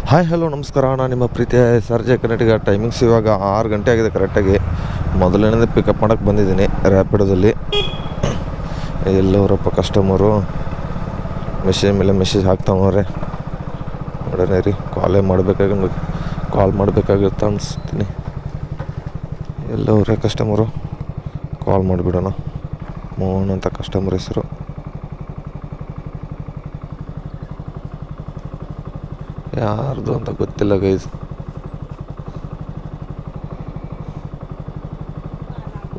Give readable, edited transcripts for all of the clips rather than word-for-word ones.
Hi hello ನಮಸ್ಕಾರ. ನಾನು ನಿಮ್ಮ ಪ್ರೀತಿಯ ಸರ್ಜೆ ಕರ್ನಾಟಕ. ಟೈಮಿಂಗ್ಸ್ ಇವಾಗ 6 ಗಂಟೆ ಆಗಿದೆ ಕರೆಕ್ಟಾಗಿ. ಮೊದಲನೇದು ಪಿಕಪ್ ಮಾಡೋಕ್ಕೆ ಬಂದಿದ್ದೀನಿ ರ್ಯಾಪಿಡೋದಲ್ಲಿ. ಎಲ್ಲವರಪ್ಪ ಕಸ್ಟಮರು ಮೆಸೇಜ್ ಮೇಲೆ ಮೆಸೇಜ್ ಹಾಕ್ತಾವ್ರೆ. ನೋಡೋಣ ರೀ, ಕಾಲ್ ಮಾಡಬೇಕಾಗಿರುತ್ತೆ ಅನಿಸ್ತೀನಿ. ಎಲ್ಲವರೇ ಕಸ್ಟಮರು, ಕಾಲ್ ಮಾಡಿಬಿಡೋಣ. ಮೋಹನ್ ಅಂತ ಕಸ್ಟಮರ್ ಹೆಸರು. ಯಾರ್ದು ಅಂತ ಗೊತ್ತಿಲ್ಲ ಗೈಸ್.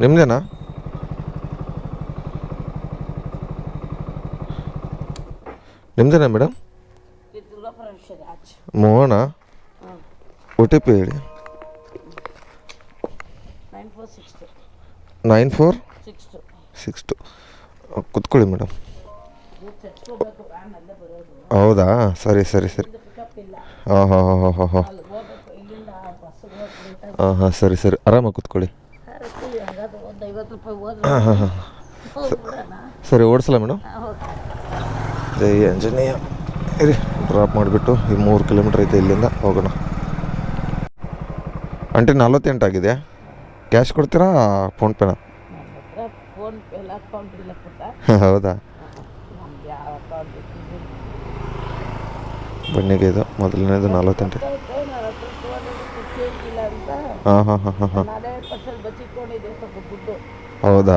ನಿಮ್ದೇನಾ? ನಿಮ್ದೇನಾ ಮೇಡಮ್? ಮೋಹನ, OTP ಹೇಳಿ. 9462. ಕುತ್ಕೊಳ್ಳಿ ಮೇಡಮ್. ಹೌದಾ, ಸರಿ. ಹಾಂ ಸರಿ ಆರಾಮಾಗಿ ಕೂತ್ಕೊಳ್ಳಿ. ಹಾಂ ಸರಿ, ಓಡಿಸಲ್ಲ ಮೇಡಮ್? ಜೈ ಆಂಜನೇಯ. ಇರಿ, ಡ್ರಾಪ್ ಮಾಡಿಬಿಟ್ಟು ಈ 3 ಕಿಲೋಮೀಟ್ರ್ ಐತೆ, ಇಲ್ಲಿಂದ ಹೋಗೋಣ. ಆಂಟಿ 48 ಆಗಿದೆ. ಕ್ಯಾಶ್ ಕೊಡ್ತೀರಾ ಫೋನ್ಪೇನಾ? ಹೌದಾ, ಬನ್ನಿಗೆ ಇದು ಮೊದಲನೇದು 48. ಹಾಂ ಹೌದಾ?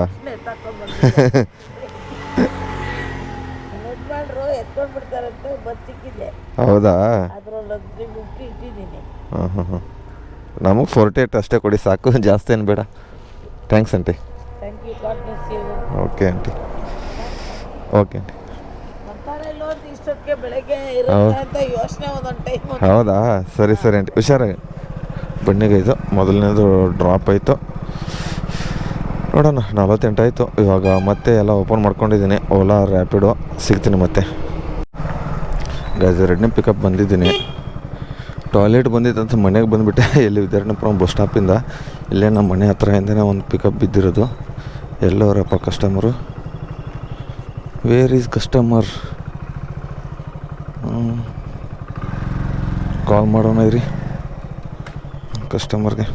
ಹೌದಾ? ಹಾಂ ನಮಗೆ 48 ಅಷ್ಟೇ ಕೊಡಿ ಸಾಕು, ಜಾಸ್ತಿ ಏನು ಬೇಡ. Thanks aunty. Okay aunty. ಹೌದಾ, ಸರಿ ಆಂಟಿ, ಹುಷಾರಾಗಿ. ಬನ್ನಿಗೆ ಇದು ಮೊದಲನೇದು ಡ್ರಾಪ್ ಆಯಿತು. ನೋಡೋಣ, 48 ಆಯಿತು. ಇವಾಗ ಮತ್ತೆ ಎಲ್ಲ ಓಪನ್ ಮಾಡ್ಕೊಂಡಿದ್ದೀನಿ. ಓಲಾ, ರ್ಯಾಪಿಡೋ ಸಿಗ್ತೀನಿ ಮತ್ತೆ. ಗೈಸ್, 2ನೇ ಪಿಕಪ್ ಬಂದಿದ್ದೀನಿ. ಟಾಯ್ಲೆಟ್ ಬಂದಿತ್ತಂತ ಮನೆಗೆ ಬಂದುಬಿಟ್ಟೆ. ಇಲ್ಲಿ ವಿದ್ಯಾರ್ಥಿಪುರಂ ಬಸ್ ಸ್ಟಾಪಿಂದ ಇಲ್ಲೇ ನಮ್ಮ ಮನೆ ಹತ್ರದಿಂದನೇ ಒಂದು ಪಿಕಪ್ ಬಿದ್ದಿರೋದು. ಎಲ್ಲವರಪ್ಪ customer? Where is customer? Call ಮಾಡೋಣ ಇರಿ ಕಸ್ಟಮರ್ಗೆ.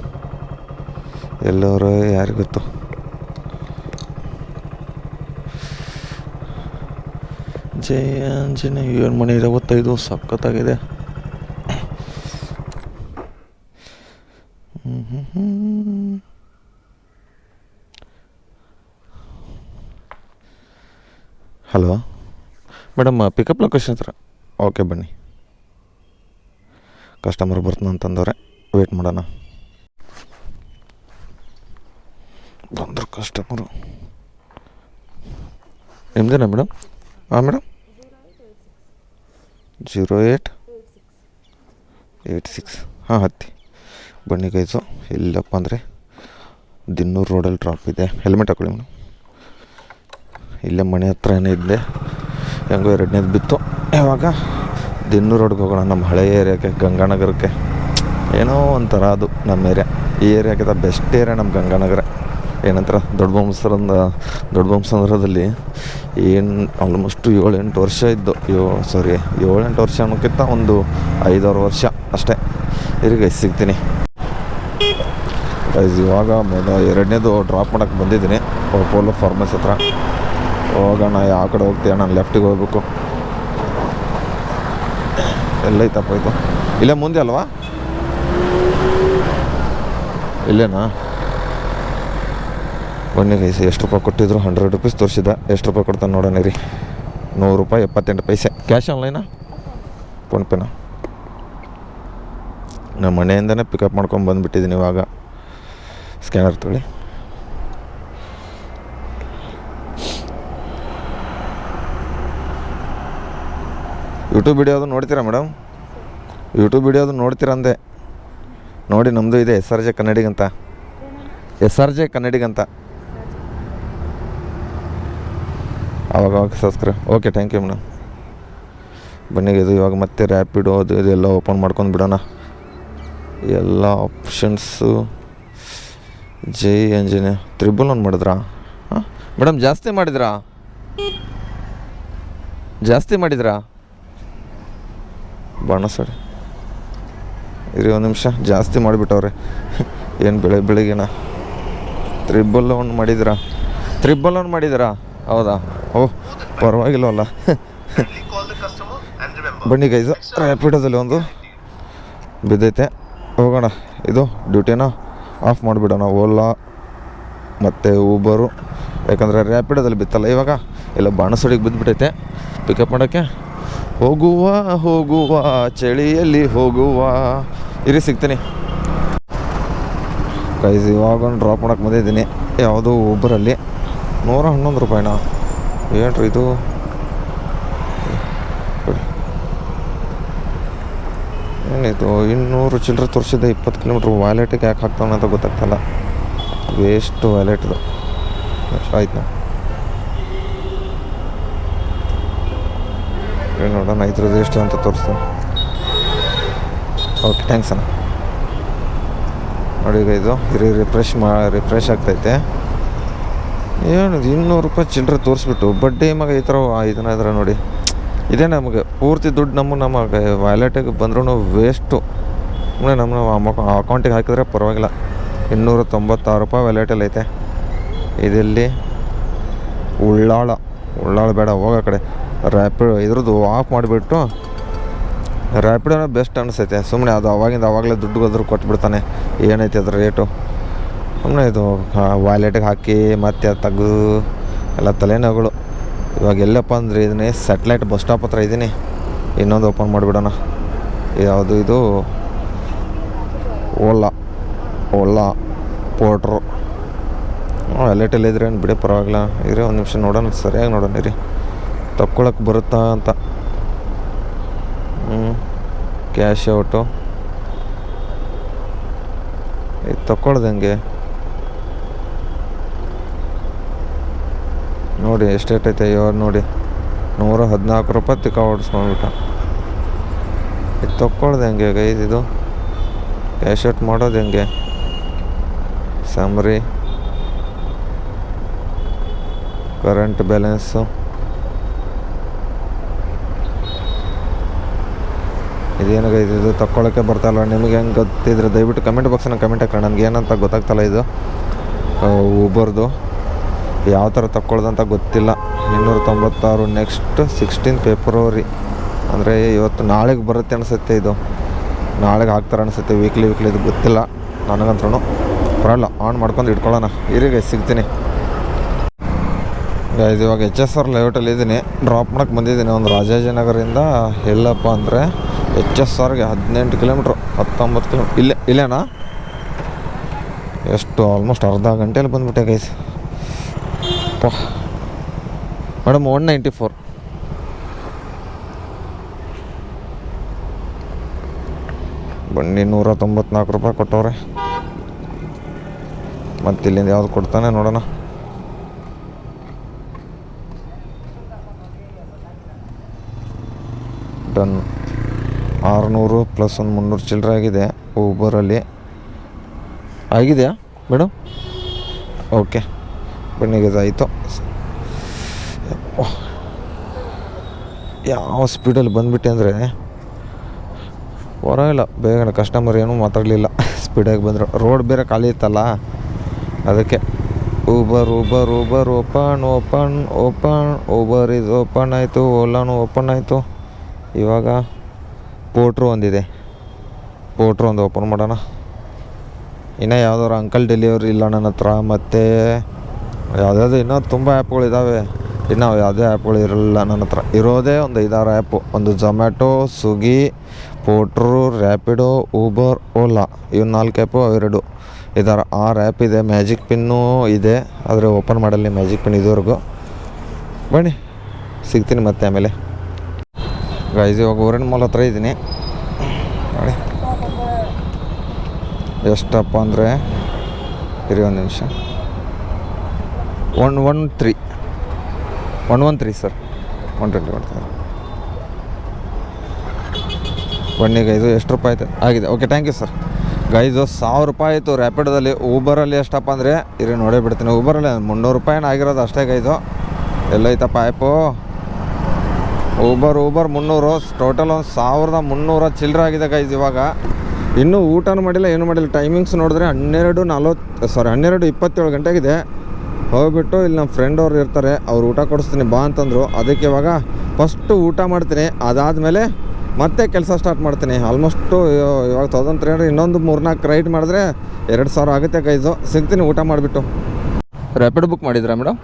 ಎಲ್ಲವರು ಯಾರಿಗೆ ಗೊತ್ತು. ಜೈ ಆಂಜನೇಯ. 7 ಮಣಿ 25 ಸಖತ್ತಾಗಿದೆ. ಹಲೋ ಮೇಡಮ್, ಪಿಕಪ್ ಲೊಕೇಶನ್ ಹತ್ರ. ಓಕೆ ಬನ್ನಿ. ಕಸ್ಟಮರ್ ಬರ್ತಾನೆ ಅಂತಂದವ್ರೆ, ವೇಟ್ ಮಾಡೋಣ. ಬಂದರು ಕಸ್ಟಮರು. ನಿಮ್ದೇನಾ ಮೇಡಮ್? ಹಾಂ ಮೇಡಮ್, 0886. ಹಾಂ, ಹತ್ತಿ ಬನ್ನಿ ಗೈಸು. ಇಲ್ಲಪ್ಪ ಅಂದರೆ ದಿನ್ನೂರು ರೋಡಲ್ಲಿ ಡ್ರಾಪ್ ಇದೆ. ಹೆಲ್ಮೆಟ್ ಹಾಕೊಳ್ಳಿ ಮೇಡಮ್. ಇಲ್ಲೇ ಮನೆ ಹತ್ರ ಏನೇ ಇದ್ದೆ, ಹೆಂಗೋ 2ನೇದು ಬಿತ್ತು. ಇವಾಗ ದಿನ್ನೂರು ರೋಡ್ಗೆ ಹೋಗೋಣ. ನಮ್ಮ ಹಳೆಯ ಏರಿಯಾಕ್ಕೆ, ಗಂಗಾನಗರಕ್ಕೆ. ಏನೋ ಒಂಥರ ಅದು ನಮ್ಮ ಏರಿಯಾ. ಈ ಏರಿಯಾಕ್ಕಿಂತ ಬೆಸ್ಟ್ ಏರಿಯಾ ನಮ್ಮ ಗಂಗಾನಗರ. ಏನಂತಾರೆ, ದೊಡ್ಡ ಬೊಮ್ಮಸಂದ್ರದಲ್ಲಿ ಏನು ಆಲ್ಮೋಸ್ಟು 7-8 ವರ್ಷ ಇದ್ದು. 7-8 ವರ್ಷ ಅನ್ನೋಕ್ಕಿಂತ ಒಂದು 5-6 ವರ್ಷ ಅಷ್ಟೇ. ಇರಿಗೆ ಸಿಗ್ತೀನಿ ಗೈಸ್. ಇವಾಗ 2ನೇದು ಡ್ರಾಪ್ ಮಾಡೋಕ್ಕೆ ಬಂದಿದ್ದೀನಿ ಪೋಲೋ ಫಾರ್ಮಸ್ ಹತ್ರ. ಹೋಗೋಣ. ಯಾವ ಕಡೆ ಹೋಗ್ತೀಯ? ನಾನು ಲೆಫ್ಟಿಗೆ ಹೋಗ್ಬೇಕು. ಎಲ್ಲೈತಪ್ಪ ಇದು? ಇಲ್ಲೇ ಮುಂದೆ ಅಲ್ವಾ? ಇಲ್ಲೇನಾ? ಬನ್ನಿ ಗೈಸ್. ಎಷ್ಟು ರೂಪಾಯಿ ಕೊಟ್ಟಿದ್ರು? 100 ರೂಪೀಸ್ ತೋರಿಸಿದ. ಎಷ್ಟು ರೂಪಾಯಿ ಕೊಡ್ತಾನೆ ನೋಡೋಣ ರೀ. 100 ರೂಪಾಯಿ 78 ಪೈಸೆ. ಕ್ಯಾಶ್ ಆನ್ಲೈನಾ ಫೋನ್ಪೇನಾ? ನಮ್ಮ ಮನೆಯಿಂದನೇ ಪಿಕಪ್ ಮಾಡ್ಕೊಂಡು ಬಂದುಬಿಟ್ಟಿದ್ದೀನಿ. ಇವಾಗ ಸ್ಕ್ಯಾನರ್ ತೊಗೊಳ್ಳಿ. ಯೂಟ್ಯೂಬ್ ವಿಡಿಯೋದು ನೋಡ್ತೀರಾ ಮೇಡಮ್? ಯೂಟ್ಯೂಬ್ ವಿಡಿಯೋದು ನೋಡ್ತೀರಾ ಅಂದೆ. ನೋಡಿ, ನಮ್ಮದು ಇದೆ SRJ ಕನ್ನಡಿಗಂತ. SRJ ಕನ್ನಡಿಗಂತ. ಅವಾಗ subscribe. Okay, thank you madam. ಬನ್ನಿ ಇದು ಇವಾಗ ಮತ್ತೆ ರ್ಯಾಪಿಡೋ ಅದು ಇದೆಲ್ಲ ಓಪನ್ ಮಾಡ್ಕೊಂಡು ಬಿಡೋಣ. ಎಲ್ಲ ಆಪ್ಷನ್ಸು. ಜೈ ಆಂಜನೇಯ. 111 ಮಾಡಿದ್ರಾ? ಹಾಂ ಮೇಡಮ್, ಜಾಸ್ತಿ ಮಾಡಿದ್ರಾ? ಬಾಣಸಡಿ ಇರಿ ಒಂದು ನಿಮಿಷ, ಜಾಸ್ತಿ ಮಾಡಿಬಿಟ್ಟವ್ರೆ. ಏನು ಬೆಳಿಗ್ಗೆನ ತ್ರಿಬಲ್ ಒನ್ ಮಾಡಿದ್ದೀರಾ? ಹೌದಾ? ಓಹ್, ಪರವಾಗಿಲ್ಲವಲ್ಲ. ಬನ್ನಿ ಗೈಸು, ರ್ಯಾಪಿಡೋದಲ್ಲಿ ಒಂದು ಬಿದ್ದೈತೆ. ಹೋಗೋಣ. ಇದು ಡ್ಯೂಟಿನ ಆಫ್ ಮಾಡಿಬಿಡೋಣ. ಓಲಾ ಮತ್ತು ಊಬರು, ಯಾಕಂದರೆ ರ್ಯಾಪಿಡೋದಲ್ಲಿ ಬಿತ್ತಲ್ಲ ಇವಾಗ. ಎಲ್ಲ ಬಾಣಸಡಿಗೆ ಬಿದ್ದುಬಿಟ್ಟೈತೆ. ಪಿಕಪ್ ಮಾಡೋಕ್ಕೆ ಹೋಗುವ ಚಳಿಯಲ್ಲಿ ಹೋಗುವ. ಇರಿ ಸಿಗ್ತೀನಿ ಗೈಸ್. ಇವಾಗ ಒಂದು ಡ್ರಾಪ್ ಮಾಡೋಕ್ಕೆ ಬಂದಿದ್ದೀನಿ. ಯಾವುದೋ ಊಬರಲ್ಲಿ 111 ರೂಪಾಯಿನಾ? ಏನ್ರಿ ಇದು? ಏನಿದು 200 ಚಿಲ್ಲರೆ ತೋರಿಸಿದೆ. 20 ಕಿಲೋಮೀಟ್ರ್. ವ್ಯಾಲೆಟಿಗೆ ಯಾಕೆ ಹಾಕ್ತಾನೆ ಅಂತ ಗೊತ್ತಾಗ್ತಲ್ಲ. ವೇಸ್ಟು ವ್ಯಾಲೆಟ್ದು. ಆಯ್ತು ಏನು ನೋಡೋಣ ಇದ್ರದ್ದು ಎಷ್ಟು ಅಂತ ತೋರಿಸ್ತಾನೆ. ಓಕೆ, ಥ್ಯಾಂಕ್ಸ್ ಅಣ್ಣ. ನೋಡಿ ಇದು ರಿಫ್ರೆಶ್ ಆಗ್ತೈತೆ. ಏನು 200 ರೂಪಾಯಿ ಚಿಲ್ಲರೆ ತೋರಿಸ್ಬಿಟ್ಟು ಬಡ್ಡಿ ಮಗ ಈ ಥರ ಇದನ್ನ ಇದ್ರೆ ನೋಡಿ. ಇದೇ ನಮಗೆ ಪೂರ್ತಿ ದುಡ್ಡು ನಮ್ಮ ವ್ಯಾಲೆಟಿಗೆ ಬಂದ್ರೂ ವೇಸ್ಟು. ನಮ್ಮ ಅಕೌಂಟಿಗೆ ಹಾಕಿದ್ರೆ ಪರವಾಗಿಲ್ಲ. 296 ರೂಪಾಯಿ ವ್ಯಾಲೆಟಲ್ಲಿ ಐತೆ. ಇದೆಲ್ಲಿ ಉಳ್ಳಾಳ ಬೇಡ, ಹೋಗೋ ಕಡೆ. ರ್ಯಾಪಿಡ್ ಇದ್ರದ್ದು ಆಫ್ ಮಾಡಿಬಿಟ್ಟು ರ್ಯಾಪಿಡೋನ ಬೆಸ್ಟ್ ಅನಿಸೈತೆ. ಸುಮ್ಮನೆ ಅದು ಅವಾಗಲೇ ದುಡ್ಡು ಹೋದ್ರು ಕೊಟ್ಬಿಡ್ತಾನೆ. ಏನೈತೆ ಅದ್ರ ರೇಟು? ಸುಮ್ಮನೆ ಇದು ವ್ಯಾಲೆಟಿಗೆ ಹಾಕಿ ಮತ್ತೆ ತೆಗೆದು ಎಲ್ಲ ತಲೆನೋವುಗಳು. ಇವಾಗ ಎಲ್ಲಪ್ಪ ಅಂದರೆ ಇದನ್ನೇ ಸ್ಯಾಟಲೈಟ್ ಬಸ್ ಸ್ಟಾಪ್ ಹತ್ರ ಇದ್ದೀನಿ. ಇನ್ನೊಂದು ಓಪನ್ ಮಾಡಿಬಿಡೋಣ. ಯಾವುದು ಇದು? ಓಲಾ ಪೋರ್ಟ್ರು. ವ್ಯಾಲೆಟಲ್ಲಿ ಇದ್ರೆ ಏನು ಬಿಡಿ, ಪರವಾಗಿಲ್ಲ. ಇರಿ ಒಂದು ನಿಮಿಷ ನೋಡೋಣ, ಸರಿಯಾಗಿ ನೋಡೋಣ ಇರಿ. ತಕ್ಕೊಳಕ್ಕೆ ಬರುತ್ತಾ ಅಂತ. ಕ್ಯಾಶ್ ಔಟು ಇದು ತಕ್ಕೊಳ್ಳೋದು ಹೆಂಗೆ ನೋಡಿ. ಎಷ್ಟೈತೆ ಇವಾಗ ನೋಡಿ, 114 ರೂಪಾಯಿ ತಿಕ್ಕ ಹೊಡಿಸ್ಕೊಂಡ್ಬಿಟ್ಟ. ಇದು ತಕ್ಕೊಳ್ಳೋದು ಹೆಂಗೆ ಗೈಸ್? ಇದು ಕ್ಯಾಶ್ ಔಟ್ ಮಾಡೋದು ಹೆಂಗೆ? ಸಮರಿ, ಕರೆಂಟ್ ಬ್ಯಾಲೆನ್ಸು, ಇದೇನಾಗ ಇದು ತಕ್ಕೊಳ್ಳೋಕ್ಕೆ ಬರ್ತಾಯಿಲ್ಲ. ನಿಮಗೆ ಹೆಂಗೆ ಗೊತ್ತಿದ್ರೆ ದಯವಿಟ್ಟು ಕಮೆಂಟ್ ಬಾಕ್ಸನ್ನು ಕಮೆಂಟ್ ಹಾಕೋಣ. ನನಗೆ ಏನಂತ ಗೊತ್ತಾಗ್ತಲ್ಲ. ಇದು ಊಬರ್ದು ಯಾವ ಥರ ತಕ್ಕೊಳ್ಳೋದಂತ ಗೊತ್ತಿಲ್ಲ. 296. ನೆಕ್ಸ್ಟ್ 16 ಫೆಬ್ರವರಿ ಅಂದರೆ ಇವತ್ತು ನಾಳೆಗೆ ಬರುತ್ತೆ ಅನಿಸುತ್ತೆ. ಇದು ನಾಳೆಗೆ ಹಾಕ್ತಾರೆ ಅನಿಸುತ್ತೆ. ವೀಕ್ಲಿ ಇದು ಗೊತ್ತಿಲ್ಲ ನನಗಂತೂ. ಬರಲ್ಲ, ಆನ್ ಮಾಡ್ಕೊಂಡು ಇಟ್ಕೊಳ್ಳೋಣ. ಇರಿಗೆ ಸಿಗ್ತೀನಿ ಗೈಸ್. ಇವಾಗ HSR ಲೇಔಟಲ್ಲಿ ಇದ್ದೀನಿ. ಡ್ರಾಪ್ ಮಾಡೋಕ್ಕೆ ಬಂದಿದ್ದೀನಿ ಒಂದು ರಾಜಾಜಿನಗರಿಂದ. ಎಲ್ಲಪ್ಪ ಅಂದರೆ HSRಗೆ 18 ಕಿಲೋಮೀಟ್ರು, 19 ಕಿಲೋಮೀಟ್ರ್. ಇಲ್ಲೇನಾ? ಎಷ್ಟು ಆಲ್ಮೋಸ್ಟ್ ಅರ್ಧ ಗಂಟೆಯಲ್ಲಿ ಬಂದುಬಿಟ್ಟೆ ಗೈಸ್. ಮೇಡಮ್ 194. ಬನ್ನಿ, 194 ರೂಪಾಯಿ ಕೊಟ್ಟವ್ರೆ. ಮತ್ತು ಇಲ್ಲಿಂದ ಯಾವ್ದು ಕೊಡ್ತಾನೆ ನೋಡೋಣ. ಡನ್. 600 ಪ್ಲಸ್ ಒಂದು 300 ಚಿಲ್ಲರೆ ಆಗಿದೆ ಊಬರಲ್ಲಿ. ಆಗಿದೆಯಾ ಮೇಡಮ್? ಓಕೆ, ಬನ್ನಿ ಗೈಸ್, ಆಯಿತು. ಯಾವ ಸ್ಪೀಡಲ್ಲಿ ಬಂದುಬಿಟ್ಟೆ ಅಂದರೆ ಪರವಾಗಿಲ್ಲ. ಬೇಗನೆ ಕಸ್ಟಮರ್ ಏನೂ ಮಾತಾಡಲಿಲ್ಲ. ಸ್ಪೀಡಾಗಿ ಬಂದರು. ರೋಡ್ ಬೇರೆ ಖಾಲಿ ಇತ್ತಲ್ಲ, ಅದಕ್ಕೆ. Uber open. ಊಬರ್ ಇದು ಓಪನ್ ಆಯಿತು. ಓಲಾನು ಓಪನ್ ಆಯಿತು. ಇವಾಗ ಪೋರ್ಟ್ರು ಒಂದಿದೆ. ಪೋರ್ಟ್ರು ಒಂದು ಓಪನ್ ಮಾಡೋಣ. ಇನ್ನೂ ಯಾವುದಾದ್ರು ಅಂಕಲ್ ಡೆಲಿವರಿ ಇಲ್ಲ ನನ್ನ ಹತ್ರ. ಮತ್ತು ಯಾವುದಾದ್ರು ಇನ್ನೂ ತುಂಬ ಆ್ಯಪ್ಗಳಿದ್ದಾವೆ. ಇನ್ನು ಯಾವುದೇ ಆ್ಯಪ್ಗಳು ಇರಲ್ಲ ನನ್ನ ಹತ್ರ. ಇರೋದೇ ಒಂದು 5-6 ಆ್ಯಪು. ಒಂದು ಝೊಮ್ಯಾಟೊ, ಸ್ವಿಗ್ಗಿ, ಪೋರ್ಟ್ರು, ರ್ಯಾಪಿಡೋ, ಊಬರ್, ಓಲಾ. ಇವು 4 ಆ್ಯಪು, ಅವೆರಡು ಇದಾರೆ. 6 ಆ್ಯಪ್ ಇದೆ. ಮ್ಯಾಜಿಕ್ ಪಿನ್ನು ಇದೆ, ಆದರೆ ಓಪನ್ ಮಾಡಲ್ಲ ಮ್ಯಾಜಿಕ್ ಪಿನ್ ಇದುವರೆಗೂ. ಬನ್ನಿ, ಸಿಗ್ತೀನಿ ಮತ್ತೆ ಆಮೇಲೆ ಗೈಸ್. ಇವಾಗ ಓರೆಂಟ್ ಮಾಲ್ ಹತ್ರ ಇದ್ದೀನಿ ನೋಡಿ. ಎಷ್ಟಪ್ಪ ಅಂದರೆ ಇರಿ ಒಂದು ನಿಮಿಷ. 113 ಸರ್. 120 ಮಾಡ್ತಾರೆ. ಬನ್ನಿ ಗೈಸು, ಎಷ್ಟು ರೂಪಾಯಿ ಆಯ್ತು? ಆಗಿದೆ. Okay, thank you sir. Guys 1000 ರೂಪಾಯಿ ಆಯಿತು ರ್ಯಾಪಿಡೋದಲ್ಲಿ. ಊಬರಲ್ಲಿ ಎಷ್ಟಪ್ಪ ಅಂದರೆ ಇರಿ ನೋಡೇ ಬಿಡ್ತೀನಿ. ಊಬರಲ್ಲಿ 300 ರೂಪಾಯಿನ ಆಗಿರೋದು ಅಷ್ಟೇ ಗೈಸು. ಎಲ್ಲೈತಪ್ಪ ಆ್ಯಪು? ಊಬರ್ 300. ಟೋಟಲ್ ಒಂದು 1300 ಚಿಲ್ಲರೆ ಆಗಿದೆ ಗೈಸ್. ಇವಾಗ ಇನ್ನೂ ಊಟನೂ ಮಾಡಿಲ್ಲ, ಏನೂ ಮಾಡಿಲ್ಲ. ಟೈಮಿಂಗ್ಸ್ ನೋಡಿದ್ರೆ 12:27 ಗಂಟೆಗಿದೆ. ಹೋಗ್ಬಿಟ್ಟು ಇಲ್ಲಿ ನಮ್ಮ ಫ್ರೆಂಡ್ ಅವ್ರು ಇರ್ತಾರೆ, ಅವ್ರು ಊಟ ಕೊಡಿಸ್ತೀನಿ ಬಾ ಅಂತಂದರು. ಅದಕ್ಕೆ ಇವಾಗ ಫಸ್ಟು ಊಟ ಮಾಡ್ತೀನಿ, ಅದಾದಮೇಲೆ ಮತ್ತೆ ಕೆಲಸ ಸ್ಟಾರ್ಟ್ ಮಾಡ್ತೀನಿ. ಆಲ್ಮೋಸ್ಟು ಇವಾಗ 1300, ಇನ್ನೊಂದು 3-4 ರೈಡ್ ಮಾಡಿದ್ರೆ 2000 ಆಗುತ್ತೆ ಗೈಸು. ಸಿಗ್ತೀನಿ ಊಟ ಮಾಡಿಬಿಟ್ಟು. ರ್ಯಾಪಿಡ್ ಬುಕ್ ಮಾಡಿದ್ರಾ ಮೇಡಮ್?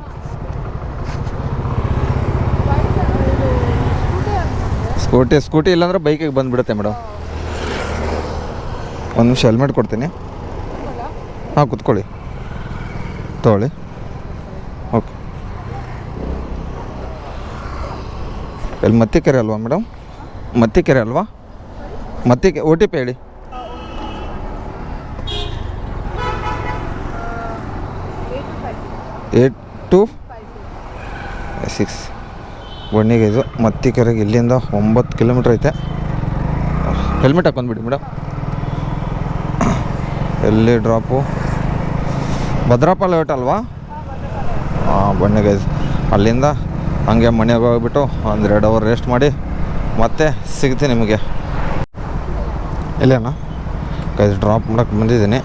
ಸ್ಕೂಟಿ ಇಲ್ಲಾಂದ್ರೆ ಬೈಕಿಗೆ ಬಂದುಬಿಡುತ್ತೆ ಮೇಡಮ್. ಒಂದು ನಿಮಿಷ ಹೆಲ್ಮೆಟ್ ಕೊಡ್ತೀನಿ. ಹಾಂ, ಕೂತ್ಕೊಳ್ಳಿ, ತೊಗೊಳ್ಳಿ. ಓಕೆ. ಎಲ್ಲಿ ಮತ್ತಿಕೆರೆ ಅಲ್ವಾ ಮೇಡಮ್? ಮತ್ತಿಕೆರೆ ಅಲ್ವಾ? OTP ಹೇಳಿ. 8256 ಬಣ್ಣಿಗೆ. ಇದು ಮತ್ತಿಕೆರೆಗೆ ಇಲ್ಲಿಂದ 9 ಕಿಲೋಮೀಟ್ರ್ ಐತೆ. ಹೆಲ್ಮೆಟ್ ಹಾಕೊಂಡ್ಬಿಡಿ ಮೇಡಮ್. ಎಲ್ಲಿ ಡ್ರಾಪು? ಭದ್ರಾಪ ಲೇಔಟ್ ಅಲ್ವಾ? ಹಾಂ, ಬಣ್ಣಿಗೆ. ಅಲ್ಲಿಂದ ಹಂಗೆ ಮನೆಗೆ ಹೋಗ್ಬಿಟ್ಟು 1-2 ಅವರ್ ರೆಸ್ಟ್ ಮಾಡಿ ಮತ್ತೆ ಸಿಗ್ತೀನಿ ನಿಮಗೆ. ಇಲ್ಲೇನಾ ಗೈಸ್, ಡ್ರಾಪ್ ಮಾಡೋಕ್ಕೆ ಬಂದಿದ್ದೀನಿ.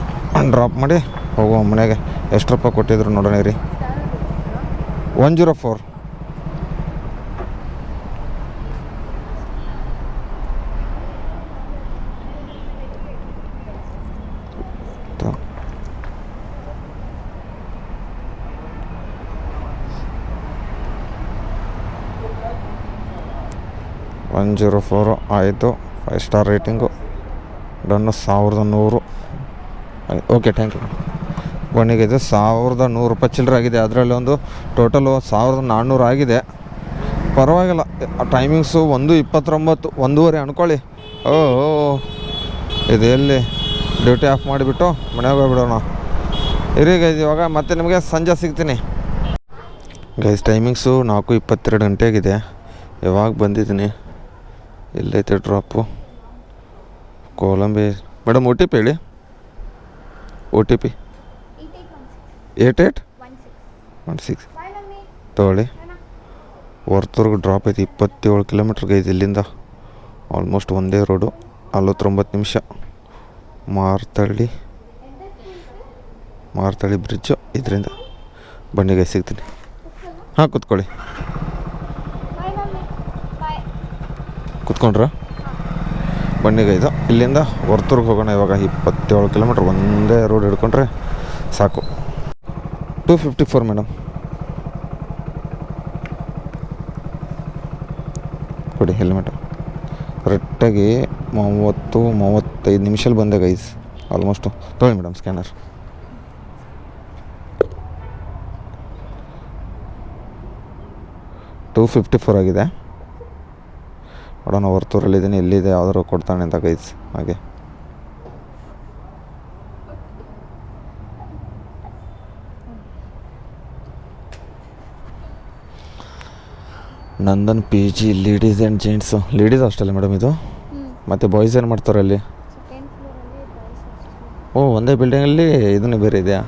ಡ್ರಾಪ್ ಮಾಡಿ ಹೋಗುವ ಮನೆಗೆ. ಎಷ್ಟು ರೂಪಾಯಿ ಕೊಟ್ಟಿದ್ರು ನೋಡೋಣ ರೀ. 104. $104 ಆಯಿತು. 5 star rating. Done. 1100. Okay, thank you. ಬಣ್ಣಿಗೆ ಇದು 1100 ರೂಪಾಯಿ ಚಿಲ್ಲರೆ ಆಗಿದೆ. ಅದರಲ್ಲಿ ಒಂದು ಟೋಟಲು 1400 ಆಗಿದೆ. ಪರವಾಗಿಲ್ಲ. ಟೈಮಿಂಗ್ಸು 1:29, 1:30 ಅನ್ಕೊಳ್ಳಿ. ಇದು ಎಲ್ಲಿ ಡ್ಯೂಟಿ ಆಫ್ ಮಾಡಿಬಿಟ್ಟು ಮನೆಗೆ ಹೋಗ್ಬಿಡೋಣ. ಇರಿ ಗೈಸ್, ಇವಾಗ ಮತ್ತೆ ನಿಮಗೆ ಸಂಜೆ ಸಿಗ್ತೀನಿ. Guys, timings 4:22 ಗಂಟೆಗಿದೆ. ಯಾವಾಗ ಬಂದಿದ್ದೀನಿ. ಎಲ್ಲೈತೆ ಡ್ರಾಪು? ಕೋಲಂಬಿ. ಮೇಡಮ್ OTP ಹೇಳಿ. OTP 8816 ತೊಗೊಳ್ಳಿ. ವರ್ತೂರ್ಗೆ ಡ್ರಾಪ್ ಐತಿ. 27 ಕಿಲೋಮೀಟ್ರ್ ಗೈಸ್ ಇಲ್ಲಿಂದ. ಆಲ್ಮೋಸ್ಟ್ ಒಂದೇ ರೋಡು. 49 ನಿಮಿಷ. ಮಾರ್ತಳ್ಳಿ ಬ್ರಿಡ್ಜು ಇದರಿಂದ. ಬನ್ನಿಗೆ ಸಿಗ್ತೀನಿ. ಹಾಂ, ಕೂತ್ಕೊಳ್ಳಿ. ಕೂತ್ಕೊಂಡ್ರ? ಬನ್ನಿಗೆ ಇದು ಇಲ್ಲಿಂದ ವರ್ತೂರ್ಗೆ ಹೋಗೋಣ. ಇವಾಗ 27 ಕಿಲೋಮೀಟ್ರ್ ಒಂದೇ ರೋಡ್ ಹಿಡ್ಕೊಂಡ್ರೆ ಸಾಕು. 254 ಮೇಡಮ್. ಕೊಡಿ ಹೆಲ್ಮೆಟು. ಕರೆಕ್ಟಾಗಿ 30-35 ನಿಮಿಷಲ್ಲಿ ಬಂದೆ ಗೈಸ್. ಆಲ್ಮೋಸ್ಟು. ತೊಗೊಳ್ಳಿ ಮೇಡಮ್ ಸ್ಕ್ಯಾನರ್. $254 ಆಗಿದೆ. ನೋಡೋಣ ವರ್ತೂರಲ್ಲಿದ್ದೀನಿ, ಎಲ್ಲಿದೆ, ಯಾವ್ದಾರು ಕೊಡ್ತಾನೆ ಅಂತ ಗೈಸ್. ಹಾಗೆ Nandan PG ladies and gents. Ladies hostel madam ಇದು. ಮತ್ತು ಬಾಯ್ಸ್ ಏನು ಮಾಡ್ತಾರೆ ಅಲ್ಲಿ? ಒಂದೇ ಬಿಲ್ಡಿಂಗಲ್ಲಿ ಇದನ್ನು ಬೇರೆ ಇದೆಯಾ?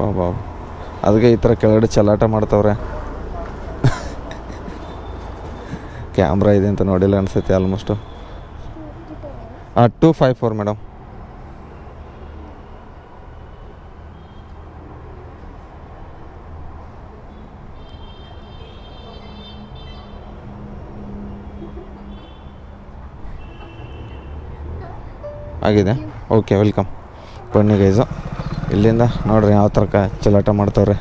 ಬಾಬಾ, ಅದಕ್ಕೆ ಈ ಥರ ಕೆಳಗಡೆ ಚಲಾಟ ಮಾಡ್ತವ್ರೆ. ಕ್ಯಾಮ್ರಾ ಇದೆ ಅಂತ ನೋಡಿಲ್ಲ ಅನಿಸುತ್ತೆ. Almost 254 madam. ಆಗಿದೆ. Okay, welcome. ಬನ್ನಿ ಗೈಸು. ಇಲ್ಲಿಂದ ನೋಡ್ರಿ ಯಾವ ಥರ ಚಲಾಟ ಮಾಡ್ತವ್ರೆ.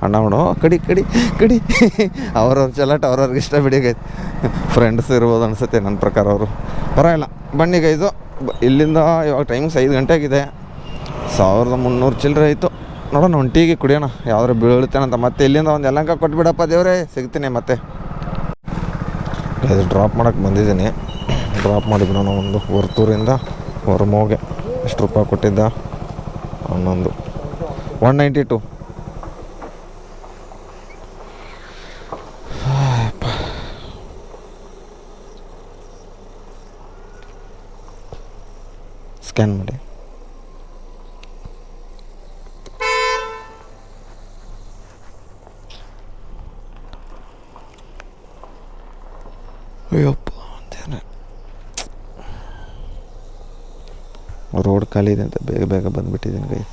ಅಣ್ಣ ಮಾಡೋ ಕಡಿ ಅವ್ರವ್ರ ಚಲಾಟ ಅವ್ರವ್ರಿಗೆ ಇಷ್ಟ ಬಿಡಿ ಗೈಸ್. ಫ್ರೆಂಡ್ಸ್ ಇರ್ಬೋದು ಅನಿಸುತ್ತೆ ನನ್ನ ಪ್ರಕಾರ ಅವರು. ಪರವಾಗಿಲ್ಲ. ಬನ್ನಿ ಗೈಸು. ಇಲ್ಲಿಂದ ಇವಾಗ ಟೈಮಿಂಗ್ಸ್ 5 ಗಂಟೆ ಆಗಿದೆ. 1300 ಚಿಲ್ಲರೆ ಆಯಿತು. ನೋಡೋಣ, ಒಂದು ಟೀಗೆ ಕುಡಿಯೋಣ. ಯಾವ್ದಾರು ಬೀಳ್ತೇನಂತ. ಮತ್ತೆ ಇಲ್ಲಿಂದ ಒಂದು ಯಲಹಂಕ ಕೊಟ್ಬಿಡಪ್ಪ ದೇವರೇ. ಸಿಗ್ತೀನಿ ಮತ್ತೆ. ಡ್ರಾಪ್ ಮಾಡೋಕ್ಕೆ ಬಂದಿದ್ದೀನಿ. ಡ್ರಾಪ್ ಮಾಡಿಬಿಡೋಣ. ಒಂದು ವರ್ತೂರಿಂದ ಹೊರಮೋಗೆ. ಎಷ್ಟು ರೂಪಾಯಿ ಕೊಟ್ಟಿದ್ದ? 192. ಸ್ಕ್ಯಾನ್ ಮಾಡಿ. ಅಯ್ಯಪ್ಪ ಅಂತೇನೆ. ರೋಡ್ ಖಾಲಿ ಇದೆ ಅಂತ ಬೇಗ ಬೇಗ ಬಂದುಬಿಟ್ಟಿದ್ದೀನಿ guys.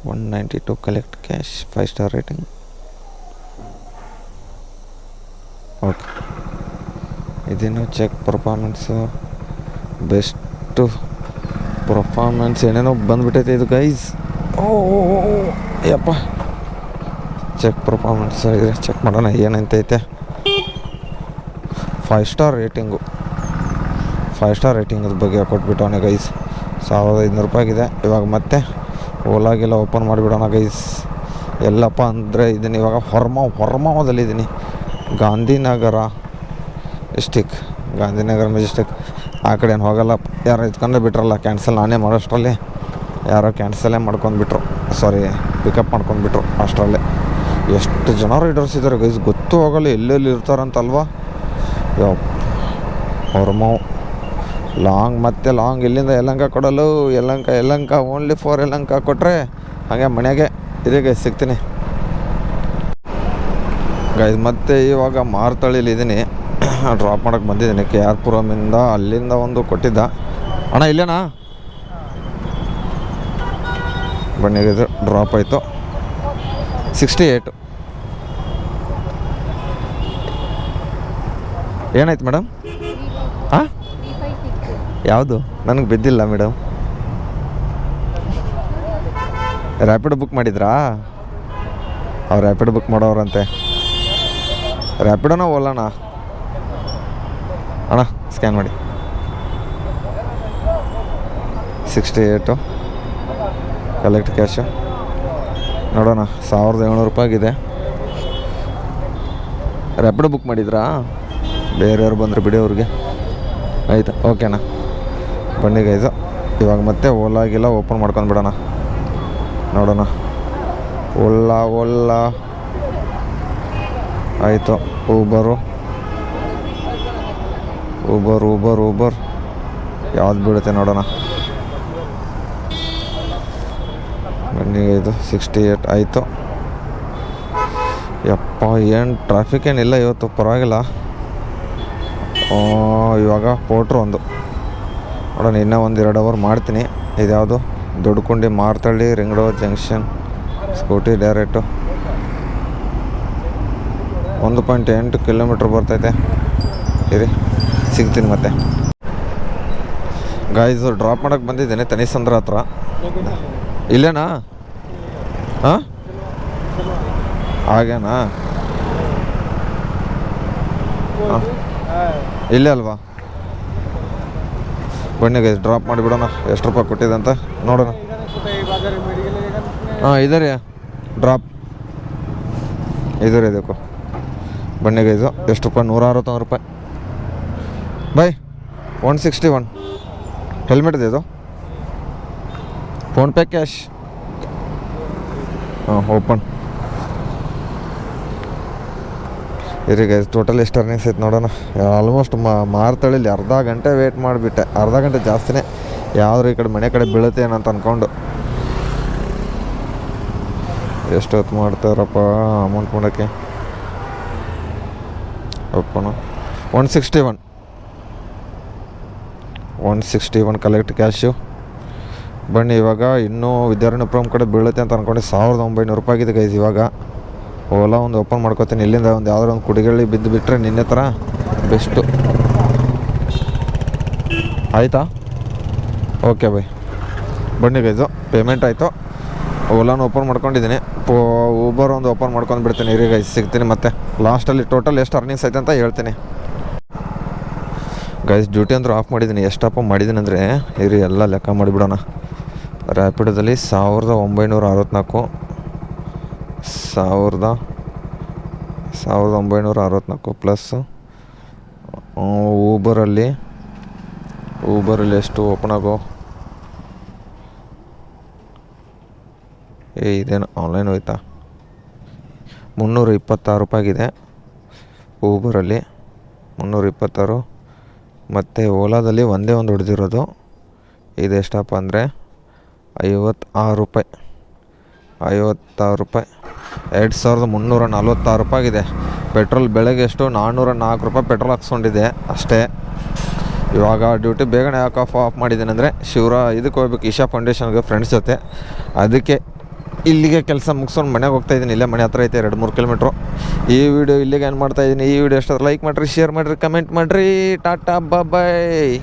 $192 collect cash, 5 star rating. Okay, ಇದೇನು ಚೆಕ್ ಪರ್ಫಾರ್ಮೆನ್ಸು, ಬೆಸ್ಟು ಪರ್ಫಾರ್ಮೆನ್ಸ್ ಏನೇನೋ ಬಂದುಬಿಟ್ಟೈತೆ ಇದು ಗೈಸ್. ಓ ಯಪ್ಪ, ಚೆಕ್ ಪರ್ಫಾರ್ಮೆನ್ಸ್ ಇದೆ, ಚೆಕ್ ಮಾಡೋಣ ಏನಂತೈತೆ. 5 ಸ್ಟಾರ್ ರೇಟಿಂಗು, 5 ಸ್ಟಾರ್ ರೇಟಿಂಗ್ ಬಗ್ಗೆ ಕೊಟ್ಬಿಟ್ಟವನೇ ಗೈಸ್. $1500 ಆಗಿದೆ. ಇವಾಗ ಮತ್ತೆ ಓಲಾಗೆಲ್ಲ ಓಪನ್ ಮಾಡಿಬಿಡೋಣ ಗೈಸ್. ಎಲ್ಲಪ್ಪ ಅಂದರೆ ಇದೀನಿ ಇವಾಗ ಹೊರಮಾವದಲ್ಲಿದ್ದೀನಿ, ಗಾಂಧಿನಗರ ಮೆಜೆಸ್ಟಿಕ್. ಆ ಕಡೆ ಏನು ಹೋಗಲ್ಲ, ಯಾರೋ ಎತ್ಕೊಂಡೇ ಬಿಟ್ರಲ್ಲ, ಕ್ಯಾನ್ಸಲ್ ನಾನೇ ಮಾಡೋಷ್ಟರಲ್ಲಿ ಯಾರೋ ಕ್ಯಾನ್ಸಲೇ ಮಾಡ್ಕೊಂಡ್ಬಿಟ್ರು, ಸಾರಿ ಪಿಕಪ್ ಮಾಡ್ಕೊಂಡ್ಬಿಟ್ರು ಅಷ್ಟರಲ್ಲೇ. ಎಷ್ಟು ಜನ ರೈಡರ್ಸ್ ಇದ್ದಾರೆ ಗೈಸ್, ಗೊತ್ತೂ ಹೋಗಲ್ಲ ಎಲ್ಲೆಲ್ಲಿ ಇರ್ತಾರಂತಲ್ವಾ. ಹೊರಮಾವು ಮತ್ತೆ ಲಾಂಗ್ ಇಲ್ಲಿಂದ ಯಲಹಂಕ ಕೊಡಲು, ಯಲಹಂಕ ಓನ್ಲಿ ಫಾರ್ ಯಲಹಂಕ ಕೊಟ್ಟರೆ ಹಾಗೆ ಮನೆಗೆ ಇದೇ ಗೈಸ್ ಸಿಗ್ತೀನಿ ಗೈಸ್. ಮತ್ತೆ ಇವಾಗ ಮಾರ್ತಳ್ಳಿಲಿದ್ದೀನಿ, ಡ್ರಾಪ್ ಮಾಡೋಕ್ಕೆ ಬಂದಿದ್ದೀನಿ. KR ಪುರಮಿಂದ ಅಲ್ಲಿಂದ ಒಂದು ಕೊಟ್ಟಿದ್ದ ಅಣ್ಣ, ಇಲ್ಲೇನಾ ಬನ್ನಿ ಇದು ಡ್ರಾಪ್ ಆಯಿತು. 68 ಏನಾಯ್ತು ಮೇಡಮ್? ಹಾಂ, ಯಾವುದು ನನಗೆ ಬಿದ್ದಿಲ್ಲ ಮೇಡಮ್. ರ್ಯಾಪಿಡ್ ಬುಕ್ ಮಾಡಿದ್ರಾ? ಅವ್ರು ರ್ಯಾಪಿಡ್ ಬುಕ್ ಮಾಡೋರಂತೆ. ರ್ಯಾಪಿಡೋನ ಓಲಾನ ಅಣ್ಣ? ಸ್ಕ್ಯಾನ್ ಮಾಡಿ. 68 ಕಲೆಕ್ಟ್ ಕ್ಯಾಶು ನೋಡೋಣ. $1700 ಆಗಿದೆ. ರ್ಯಾಪಿಡ್ ಬುಕ್ ಮಾಡಿದ್ರಾ? ಬೇರೆಯವ್ರು ಬಂದರು ಬಿಡಿ ಅವ್ರಿಗೆ. ಆಯಿತಾ, ಓಕೆನಾ, ಬನ್ನಿ ಗೈಸು. ಇವಾಗ ಮತ್ತೆ ಓಲಾಗೆಲ್ಲ ಓಪನ್ ಮಾಡ್ಕೊಂಡ್ಬಿಡೋಣ, ನೋಡೋಣ. ಓಲಾ ಆಯಿತು. ಊಬರ್ ಯಾವ್ದು ಬೀಳುತ್ತೆ ನೋಡೋಣ. ಬನ್ನಿ ಇದು 68 ಆಯಿತು. ಯಪ್ಪ, ಏನು ಟ್ರಾಫಿಕ್ ಏನಿಲ್ಲ ಇವತ್ತು, ಪರವಾಗಿಲ್ಲ. ಇವಾಗ ಪೋಟ್ರು ಒಂದು ನೋಡೋಣ, ಇನ್ನೂ 1-2 ಅವರ್ ಮಾಡ್ತೀನಿ. ಇದ್ಯಾವುದು Doddakundi Marathahalli ring road junction, Scooty direct 1.8 kilometre ಬರ್ತೈತೆ. ಇರಿ ಸಿಗ್ತೀನಿ ಮತ್ತೆ ಗಾಯ್ಸು. ಡ್ರಾಪ್ ಮಾಡೋಕ್ಕೆ ಬಂದಿದ್ದೇನೆ ತನಿಸಂದ್ರ ಹತ್ರ. ಇಲ್ಲೇನಾ? ಹಾಂ, ಹಾಗೇನಾ? ಹಾಂ, ಇಲ್ಲೇ ಅಲ್ವಾ? ಬನ್ನಿ ಗೈಸ್, ಡ್ರಾಪ್ ಮಾಡಿಬಿಡೋಣ. ಎಷ್ಟು ರೂಪಾಯಿ ಕೊಟ್ಟಿದೆ ಅಂತ ನೋಡೋಣ. ಹಾಂ, ಇದರಿ ಡ್ರಾಪ್ ಇದರಿ ಇದಕ್ಕೂ. ಬನ್ನಿ ಗೈಸು, ಎಷ್ಟು ರೂಪಾಯಿ? $161 ಬೈ. 161 ಹೆಲ್ಮೆಟ್ ಇದೆ ಇದು. PhonePe cash? ಹಾಂ, ಓಪನ್. ಇರಿ ಗೈಸ್, ಟೋಟಲ್ ಎಷ್ಟು ಅರ್ನಿಂಗ್ಸ್ ಐತೆ ನೋಡೋಣ. ಆಲ್ಮೋಸ್ಟ್ ಮಾರ್ತಳ್ಳಿಲಿ ಅರ್ಧ ಗಂಟೆ ವೇಟ್ ಮಾಡಿಬಿಟ್ಟೆ, ಅರ್ಧ ಗಂಟೆ ಜಾಸ್ತಿನೇ. ಯಾವ್ದು ಈ ಕಡೆ ಮನೆ ಕಡೆ ಬೀಳುತ್ತೆ ಏನಂತ ಅಂದ್ಕೊಂಡು. ಎಷ್ಟೊತ್ತು ಮಾಡ್ತಾರಪ್ಪ ಅಮೌಂಟ್ ಮಾಡೋಕ್ಕೆ. Open 161 collect cash. ಬನ್ನಿ ಇವಾಗ ಇನ್ನೂ ವಿದ್ಯಾರಣ್ಯಪುರಂ ಕಡೆ ಬೀಳುತ್ತೆ ಅಂತ ಅಂದ್ಕೊಂಡು $1900 ಆಗಿದೆ ಗೈಸ್. ಇವಾಗ ಓಲಾ ಒಂದು ಓಪನ್ ಮಾಡ್ಕೋತೀನಿ. ಇಲ್ಲಿಂದ ಒಂದು ಯಾವ್ದಾರು ಒಂದು ಕುಡಿಗಳ್ಳಿ ಬಿದ್ದು ಬಿಟ್ಟರೆ ನಿನ್ನೆ ಥರ ಬೆಸ್ಟು. ಆಯಿತಾ? Okay by. ಬನ್ನಿ ಗೈಸು, ಪೇಮೆಂಟ್ ಆಯಿತು. ಓಲಾನು ಓಪನ್ ಮಾಡ್ಕೊಂಡಿದ್ದೀನಿ. ಊಬರ್ ಒಂದು ಓಪನ್ ಮಾಡ್ಕೊಂಡು ಬಿಡ್ತೀನಿ. ಇರಿ ಗೈಸ್, ಸಿಗ್ತೀನಿ ಮತ್ತೆ ಲಾಸ್ಟಲ್ಲಿ. ಟೋಟಲ್ ಎಷ್ಟು ಅರ್ನಿಂಗ್ಸ್ ಐತೆ ಅಂತ ಹೇಳ್ತೀನಿ ಗೈಸ್. ಡ್ಯೂಟಿ ಅಂದ್ರೆ ಆಫ್ ಮಾಡಿದ್ದೀನಿ. ಎಷ್ಟಪ್ಪ ಮಾಡಿದ್ದೀನಿ ಅಂದರೆ ಇರಿ ಎಲ್ಲ ಲೆಕ್ಕ ಮಾಡಿಬಿಡೋಣ. ರ್ಯಾಪಿಡೋದಲ್ಲಿ 1964, 1964 ಪ್ಲಸ್ ಊಬರಲ್ಲಿ ಎಷ್ಟು ಓಪನ್ ಆಗೋ. ಇದೇನು ಆನ್ಲೈನ್ ಹೋಯ್ತಾ? $326 ಆಗಿದೆ ಊಬರಲ್ಲಿ, 326. ಮತ್ತು ಓಲಾದಲ್ಲಿ ಒಂದೇ ಒಂದು ಹೊಡೆದಿರೋದು. ಇದೆಷ್ಟಪ್ಪ ಅಂದರೆ $56. 2346 ರೂಪಾಯಿ ಆಗಿದೆ. ಪೆಟ್ರೋಲ್ ಬೆಳಗ್ಗೆ ಎಷ್ಟು 404 ರೂಪಾಯಿ ಪೆಟ್ರೋಲ್ ಹಾಕ್ಸ್ಕೊಂಡಿದ್ದೆ ಅಷ್ಟೇ. ಇವಾಗ ಡ್ಯೂಟಿ ಬೇಗನೆ ಯಾಕೆ ಆಫ್ ಮಾಡಿದ್ದೇನೆ ಅಂದರೆ ಇದಕ್ಕೆ ಹೋಗ್ಬೇಕು ಈಶಾ ಫೌಂಡೇಶನ್ಗೆ ಫ್ರೆಂಡ್ಸ್ ಜೊತೆ. ಅದಕ್ಕೆ ಇಲ್ಲಿಗೆ ಕೆಲಸ ಮುಗಿಸ್ಕೊಂಡು ಮನೆಗೆ ಹೋಗ್ತಾಯಿದ್ದೀನಿ. ಇಲ್ಲೇ ಮನೆ ಹತ್ರ ಐತೆ 2-3 ಕಿಲೋಮೀಟ್ರು. ಈ ವಿಡಿಯೋ ಇಲ್ಲಿಗೆ ಏನು ಮಾಡ್ತಾಯಿದ್ದೀನಿ. ಈ ವಿಡಿಯೋ ಎಷ್ಟಾದ್ರೂ ಲೈಕ್ ಮಾಡಿರಿ, ಶೇರ್ ಮಾಡಿರಿ, ಕಮೆಂಟ್ ಮಾಡಿರಿ. ಟಾಟಾ ಬಾಯ್.